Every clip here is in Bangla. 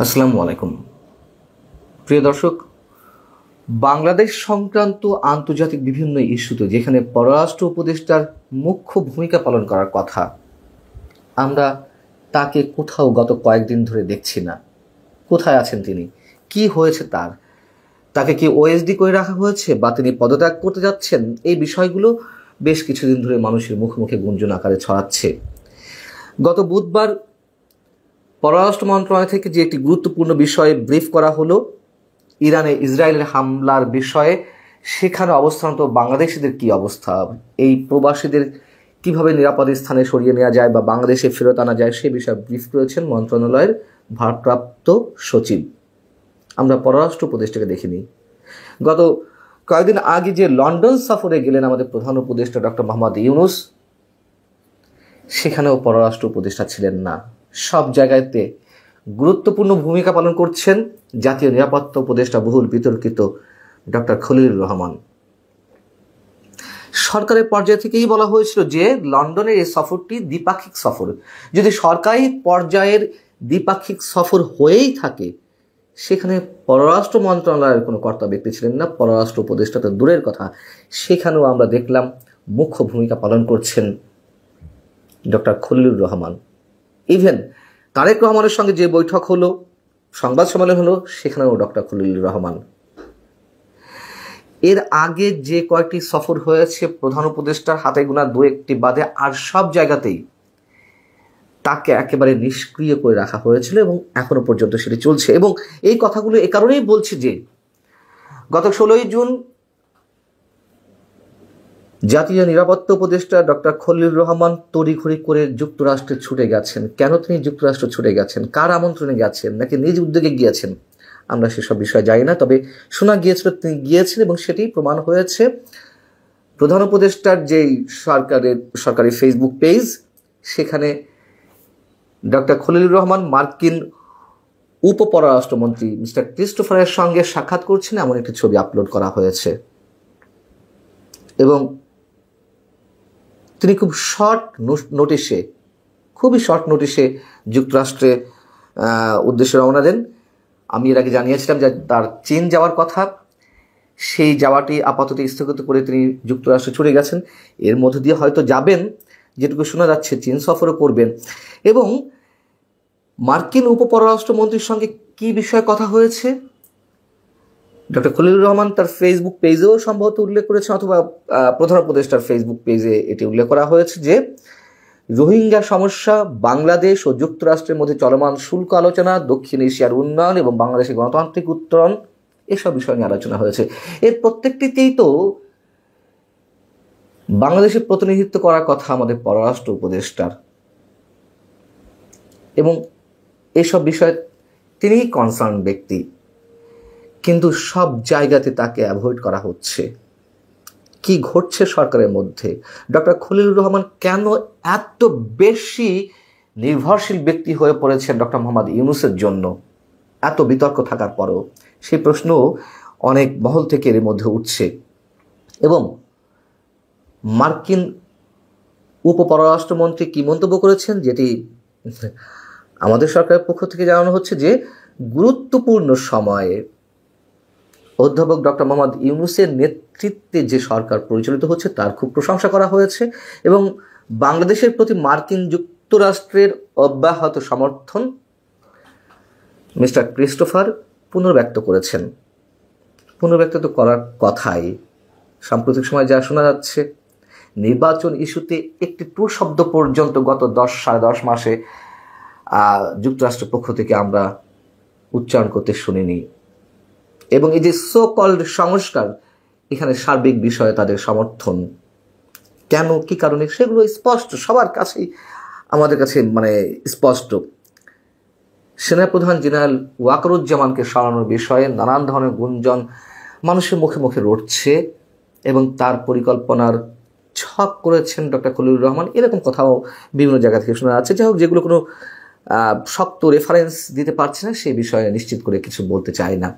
আসসালামু আলাইকুম প্রিয় দর্শক, বাংলাদেশ সংক্রান্ত আন্তর্জাতিক বিভিন্ন ইস্যুতে যেখানে পররাষ্ট্র উপদেষ্টার মুখ্য ভূমিকা পালন করার কথা, আমরা তাকে কোথাও গত কয়েকদিন ধরে দেখছি না। কোথায় আছেন তিনি? কি হয়েছে তাকে কি ওএসডি করে রাখা হয়েছে বা তিনি পদত্যাগ করতে যাচ্ছেন? এই বিষয়গুলো বেশ কিছুদিন ধরে মানুষের মুখে মুখে গুঞ্জন আকারে ছড়াচ্ছে। গত বুধবার পররাষ্ট্র মন্ত্রণালয় থেকে যে একটি গুরুত্বপূর্ণ বিষয়ে ব্রিফ করা হলো, ইরানে ইসরায়েলের হামলার বিষয়ে, সেখানে অবস্থানরত বাংলাদেশিদের কি অবস্থা, এই প্রবাসীদের কিভাবে নিরাপদ স্থানে সরিয়ে নেওয়া যায় বা বাংলাদেশে ফেরত আনা যায়, সে বিষয়ে ব্রিফ করেছেন মন্ত্রণালয়ের ভারপ্রাপ্ত সচিব। আমরা পররাষ্ট্র উপদেষ্টাকে দেখিনি। গত কয়েকদিন আগে যে লন্ডন সফরে গেলেন আমাদের প্রধান উপদেষ্টা ডক্টর মোহাম্মদ ইউনূস, সেখানেও পররাষ্ট্র উপদেষ্টা ছিলেন না। সব জায়গাতে গুরুত্বপূর্ণ ভূমিকা পালন করছেন জাতীয় নিরাপত্তা উপদেষ্টা বহুল বিতর্কিত ডক্টর খলিলুর রহমান। সরকারের পর্যায় থেকেই বলা হয়েছিল যে লন্ডনের এই সফরটি দ্বিপাক্ষিক সফর। যদি সরকারি পর্যায়ের দ্বিপাক্ষিক সফর হয়েই থাকে, সেখানে পররাষ্ট্র মন্ত্রণালয়ের কোনো কর্তা ব্যক্তি ছিলেন না, পররাষ্ট্র উপদেষ্টা তো দূরের কথা, সেখানেও আমরা দেখলাম মুখ্য ভূমিকা পালন করছেন ডক্টর খলিলুর রহমান। ইভেন তারেক রহমানের সঙ্গে যে বৈঠক হলো, সংবাদ সম্মেলন হলো, সেখানেও ডক্টর খলিলুর রহমান। এর আগে যে কয়েকটি সফর হয়েছে প্রধান উপদেষ্টার হাতে গোনা দু একটি বাদে আর সব জায়গাতেই তাকে একেবারে নিষ্ক্রিয় করে রাখা হয়েছিল এবং এখনো পর্যন্ত সেটি চলছে। এবং এই কথাগুলো এ কারণেই বলছি যে গত 16ই জুন জাতীয় নিরাপত্তা উপদেষ্টা ডক্টর খলিলুর রহমান তড়িঘড়ি করে যুক্তরাষ্ট্রে ছুটে গেছেন। কেন তিনি যুক্তরাষ্ট্র ছুটে গেছেন? কার আমন্ত্রণে গেছেন, নাকি নিজ উদ্যোগে গিয়েছেন? আমরা সেসব বিষয় জানি না, তবে শোনা গিয়েছিল তিনি গিয়েছেন এবং সেটি প্রমাণ হয়েছে প্রধান উপদেষ্টার যেই সরকারি ফেসবুক পেজ, সেখানে ডক্টর খলিলুর রহমান মার্কিন উপপররাষ্ট্রমন্ত্রী মিস্টার ক্রিস্টোফারের সঙ্গে সাক্ষাৎ করছেন এমন একটি ছবি আপলোড করা হয়েছে। এবং তিনি খুবই শর্ট নোটিশে যুক্তরাষ্ট্রে উদ্দেশ্যে রওনা দেন। আমি এর আগে জানিয়েছিলাম যে তার চীন যাওয়ার কথা, সেই যাওয়াটি আপাতত স্থগিত করে তিনি যুক্তরাষ্ট্রে ছুটে গেছেন। এর মধ্য দিয়ে হয়তো যাবেন, যেটুকু শোনা যাচ্ছে চীন সফরও করবেন। এবং মার্কিন উপপররাষ্ট্রমন্ত্রীর সঙ্গে কি বিষয়ে কথা হয়েছে ডক্টর খলিলুর রহমান তার ফেসবুক পেজেও সম্ভবত উল্লেখ করেছেন, অথবা প্রধান উপদেষ্টার ফেসবুক পেজে এটি উল্লেখ করা হয়েছে যে রোহিঙ্গা সমস্যা, বাংলাদেশ ও যুক্তরাষ্ট্রের মধ্যে চলমান শুল্ক আলোচনা, দক্ষিণ এশিয়ার উন্নয়ন এবং বাংলাদেশের গণতান্ত্রিক উত্তরণ, এসব বিষয় নিয়ে আলোচনা হয়েছে। এর প্রত্যেকটিতেই তো বাংলাদেশের প্রতিনিধিত্ব করার কথা আমাদের পররাষ্ট্র উপদেষ্টার, এবং এসব বিষয়ে তিনিই কনসার্ন ব্যক্তি, কিন্তু সব জায়গাতে তাকে অ্যাভয়েড করা হচ্ছে। কি ঘটছে সরকারের মধ্যে? ডক্টর খলিলুর রহমান কেন এত বেশি নির্ভরশীল ব্যক্তি হয়ে পড়েছেন ডক্টর মোহাম্মদ ইউনূসের জন্য এত বিতর্ক থাকার পরেও? সেই প্রশ্ন অনেক মহল থেকে এর মধ্যে উঠছে। এবং মার্কিন উপপররাষ্ট্রমন্ত্রী কি মন্তব্য করেছেন, যেটি আমাদের সরকারের পক্ষ থেকে জানানো হচ্ছে যে গুরুত্বপূর্ণ সময়ে অধ্যাপক ডক্টর মোহাম্মদ ইউনূসের নেতৃত্বে যে সরকার পরিচালিত হচ্ছে তার খুব প্রশংসা করা হয়েছে এবং বাংলাদেশের প্রতি মার্কিন যুক্তরাষ্ট্রের অব্যাহত সমর্থন মিস্টার ক্রিস্টোফার পুনর্ব্যক্ত করেছেন। পুনর্ব্যক্ত তো করার কথাই। সাম্প্রতিক সময় যা শোনা যাচ্ছে, নির্বাচন ইস্যুতে একটি টু শব্দ পর্যন্ত গত 10-10.5 মাসে যুক্তরাষ্ট্রের পক্ষ থেকে আমরা উচ্চারণ করতে শুনিনি। এবং এই যে সো কল্ড সংস্কার, এখানে সার্বিক বিষয়ে তাদের সমর্থন কেন, কি কারণে, সেগুলো স্পষ্ট, সবার কাছেই, আমাদের কাছে স্পষ্ট। সেনাপ্রধান জেনারেল ওয়াকারুজ্জামানকে সরানোর বিষয়ে নানান ধরনের গুঞ্জন মানুষের মুখে মুখে রটছে এবং তার পরিকল্পনার ছক করেছেন ডক্টর খলিলুর রহমান, এরকম কথাও বিভিন্ন জায়গা থেকে শোনা যাচ্ছে। যাই হোক, যেগুলো কোনো শক্ত রেফারেন্স দিতে পারছে না, সেই বিষয়ে নিশ্চিত করে কিছু বলতে চাই না।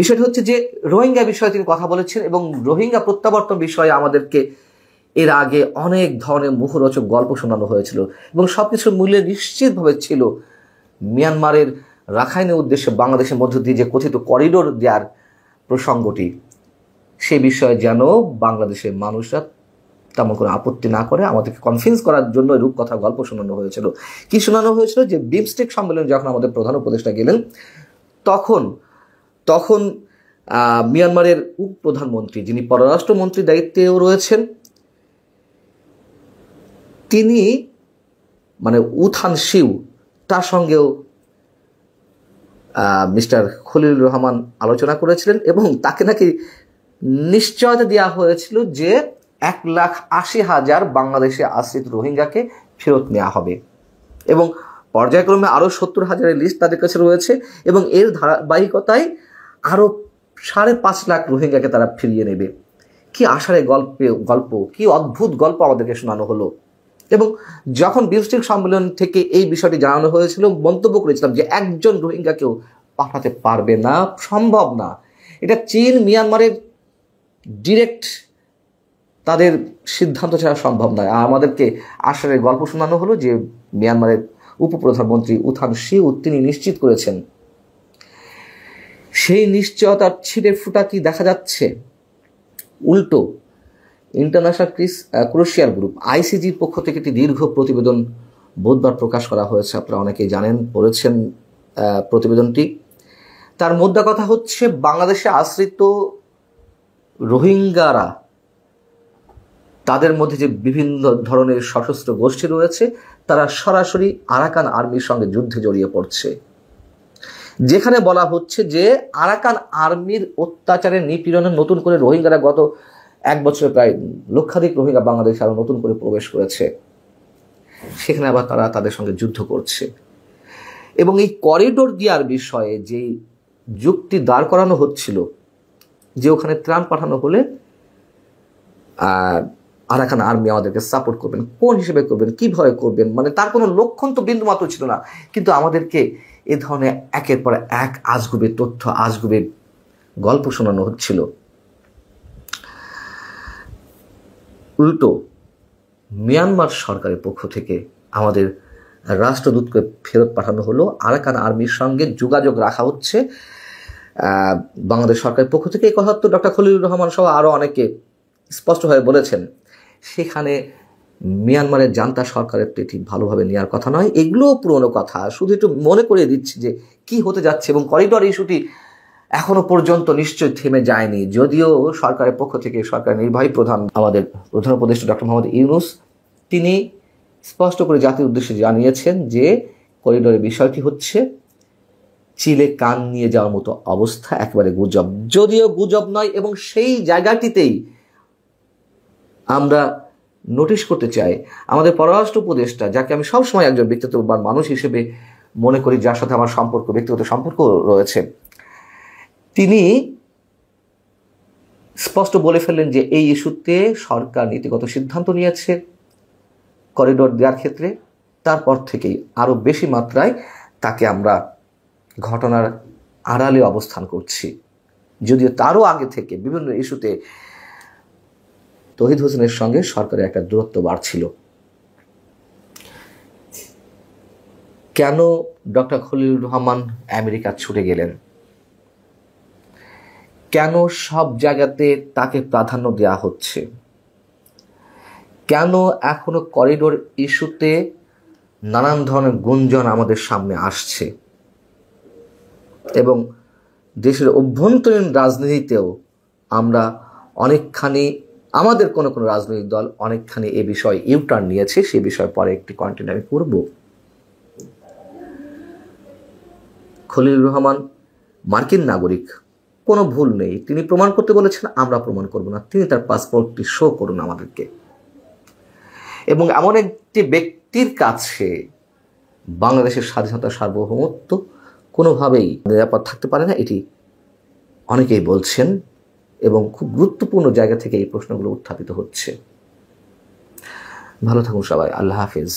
বিষয়টি হচ্ছে যে রোহিঙ্গা বিষয়ে তিনি কথা বলেছেন এবং রোহিঙ্গা প্রত্যাবর্তন বিষয়ে আমাদেরকে এর আগে অনেক ধরনের মুখরোচক গল্প শোনানো হয়েছিল এবং সবকিছুর মূল্যে নিশ্চিতভাবে ছিল মিয়ানমারের রাখাইনের উদ্দেশ্যে বাংলাদেশের মধ্য দিয়ে যে কথিত করিডোর দেওয়ার প্রসঙ্গটি, সে বিষয়ে যেন বাংলাদেশের মানুষরা তেমন কোনো আপত্তি না করে। আমাদেরকে কনভিন্স করার জন্য রূপকথা গল্প শোনানো হয়েছিল। কি শোনানো হয়েছিল? যে বিমস্টেক সম্মেলনে যখন আমাদের প্রধান উপদেষ্টা গেলেন, তখন মিয়ানমারের উপপ্রধানমন্ত্রী, যিনি পররাষ্ট্রমন্ত্রীর দায়িত্বেও রয়েছেন, তিনি মানে উথান শিউ, তার সঙ্গেও মিস্টার খলিলুর রহমান আলোচনা করেছিলেন এবং তাকে নাকি নিশ্চয়তা দেওয়া হয়েছিল যে 1,80,000 বাংলাদেশে আশ্রিত রোহিঙ্গাকে ফেরত নেওয়া হবে এবং পর্যায়ক্রমে আরও 70,000-এর লিস্ট তাদের কাছে রয়েছে এবং এর ধারাবাহিকতায় আরও 5.5 লাখ রোহিঙ্গাকে তারা ফিরিয়ে নেবে। কি আষাঢ়ে গল্প, কি অদ্ভুত গল্প আমাদেরকে শোনানো হলো। এবং যখন বিমস্টেক সম্মেলন থেকে এই বিষয়টি জানানো হয়েছিল, মন্তব্য করেছিলাম যে একজন রোহিঙ্গাকেও পাঠাতে পারবে না, সম্ভব না। এটা চীন মিয়ানমারের ডিরেক্ট তাদের সিদ্ধান্ত ছাড়া সম্ভব নয়। আর আমাদেরকে আষাঢ়ের গল্প শোনানো হলো যে মিয়ানমারের উপপ্রধানমন্ত্রী উথান শিউ তিনি নিশ্চিত করেছেন। সেই নিশ্চয়তার ছিঁড়ে ফুটা কি দেখা যাচ্ছে? উল্টো ইন্টারন্যাশনাল ক্রুশিয়াল গ্রুপ আইসিজির পক্ষ থেকে একটি দীর্ঘ প্রতিবেদন বুধবার প্রকাশ করা হয়েছে। আপনারা অনেকেই জানেন, পড়েছেন প্রতিবেদনটি। তার মোদ্দা কথা হচ্ছে, বাংলাদেশে আশ্রিত রোহিঙ্গারা, তাদের মধ্যে যে বিভিন্ন ধরনের সশস্ত্র গোষ্ঠী রয়েছে, তারা সরাসরি আরাকান আর্মির সঙ্গে যুদ্ধে জড়িয়ে পড়ছে। যেখানে বলা হচ্ছে যে আরাকান আর্মির অত্যাচারে নিপীড়নে নতুন করে রোহিঙ্গারা গত 1 বছরে প্রায় লক্ষাধিক রোহিঙ্গা বাংলাদেশে আরো নতুন করে প্রবেশ করেছে। সেখানে আবার তারা তাদের সঙ্গে যুদ্ধ করছে। এবং এই করিডোর দেওয়ার বিষয়ে যে যুক্তি দাঁড় করানো হচ্ছিল যে ওখানে ত্রাণ পাঠানো হলে আরাকান আর্মি আমাদেরকে সাপোর্ট করবেন, কোন হিসেবে করবেন, কিভাবে করবেন, মানে তার কোনো লক্ষণ তো বিন্দু মাত্র ছিল না। কিন্তু আমাদেরকে এ ধরনের একের পর এক আজগুবি তথ্য, আজগুবি গল্প শোনানো হচ্ছিল। উল্টো মিয়ানমার সরকারের পক্ষ থেকে আমাদের রাষ্ট্রদূতকে ফেরত পাঠানো হলো। আরাকান আর্মির সঙ্গে যোগাযোগ রাখা হচ্ছে বাংলাদেশ সরকারের পক্ষ থেকে। এই কথা তো ডক্টর খলিলুর রহমান সহ আরও অনেকে স্পষ্টভাবে বলেছেন। সেখানে মিয়ানমারের জান্তা সরকারের ঠিক ভালোভাবে নেওয়ার কথা নয়। এগুলোও পুরনো কথা, শুধু একটু মনে করিয়ে দিচ্ছি যে কি হতে যাচ্ছে। এবং করিডোর ইস্যুটি এখনো পর্যন্ত নিশ্চয়ই থেমে যায়নি, যদিও সরকারের পক্ষ থেকে সরকারের নির্বাহী প্রধান, আমাদের প্রধান উপদেষ্টা ডক্টর মোহাম্মদ ইউনূস, তিনি স্পষ্ট করে জাতির উদ্দেশ্যে জানিয়েছেন যে করিডোরের বিষয়টি হচ্ছে চিলে কান নিয়ে যাওয়ার মতো অবস্থা, একেবারে গুজব। যদিও গুজব নয়, এবং সেই জায়গাটিতেই আমরা নোটিশ করতে চাই আমাদের পররাষ্ট্র উপদেষ্টা, যাকে আমি সবসময় একজন ব্যক্তিত্ববান মানুষ হিসেবে মনে করি, যার সাথে আমার ব্যক্তিগত সম্পর্ক রয়েছে, তিনি স্পষ্ট বলে ফেললেন যে এই ইস্যুতে সরকার নীতিগত সিদ্ধান্ত নিয়েছে করিডোর দেওয়ার ক্ষেত্রে। তারপর থেকেই আরো বেশি মাত্রায় তাকে আমরা ঘটনার আড়ালে অবস্থান করছি, যদিও তারও আগে থেকে বিভিন্ন ইস্যুতে তৌহিদ হোসেনের সঙ্গে সরকারের একটা দূরত্ব বাড়ছিল। কেন ডক্টর খলিলুর রহমান আমেরিকা ছুটে গেলেন? কেন সব জায়গাতে তাকে প্রাধান্য দেওয়া হচ্ছে? কেন এখনো করিডোর ইস্যুতে নানান ধরনের গুঞ্জন আমাদের সামনে আসছে? এবং দেশের অভ্যন্তরীণ রাজনীতিতেও আমরা অনেকখানি, আমাদের কোনো রাজনৈতিক দল অনেকখানি এ বিষয়ে ইউটার্ন নিয়েছে। সে বিষয়ে পরে একটি কন্টেন্ট আমি করব। খলিলুর রহমান মার্কিন নাগরিক, কোনো ভুল নেই। তিনি প্রমাণ করতে বলেছেন, আমরা প্রমাণ করব না। তিনি তার পাসপোর্টটি শো করুন আমাদেরকে। এবং এমন একটি ব্যক্তির কাছে বাংলাদেশের স্বাধীনতা, সার্বভৌমত্ব কোনোভাবেই নিরাপদ থাকতে পারে না, এটি অনেকেই বলছেন। এবং খুব গুরুত্বপূর্ণ জায়গা থেকে এই প্রশ্নগুলো উত্থাপিত হচ্ছে। ভালো থাকুন সবাই। আল্লাহ হাফিজ।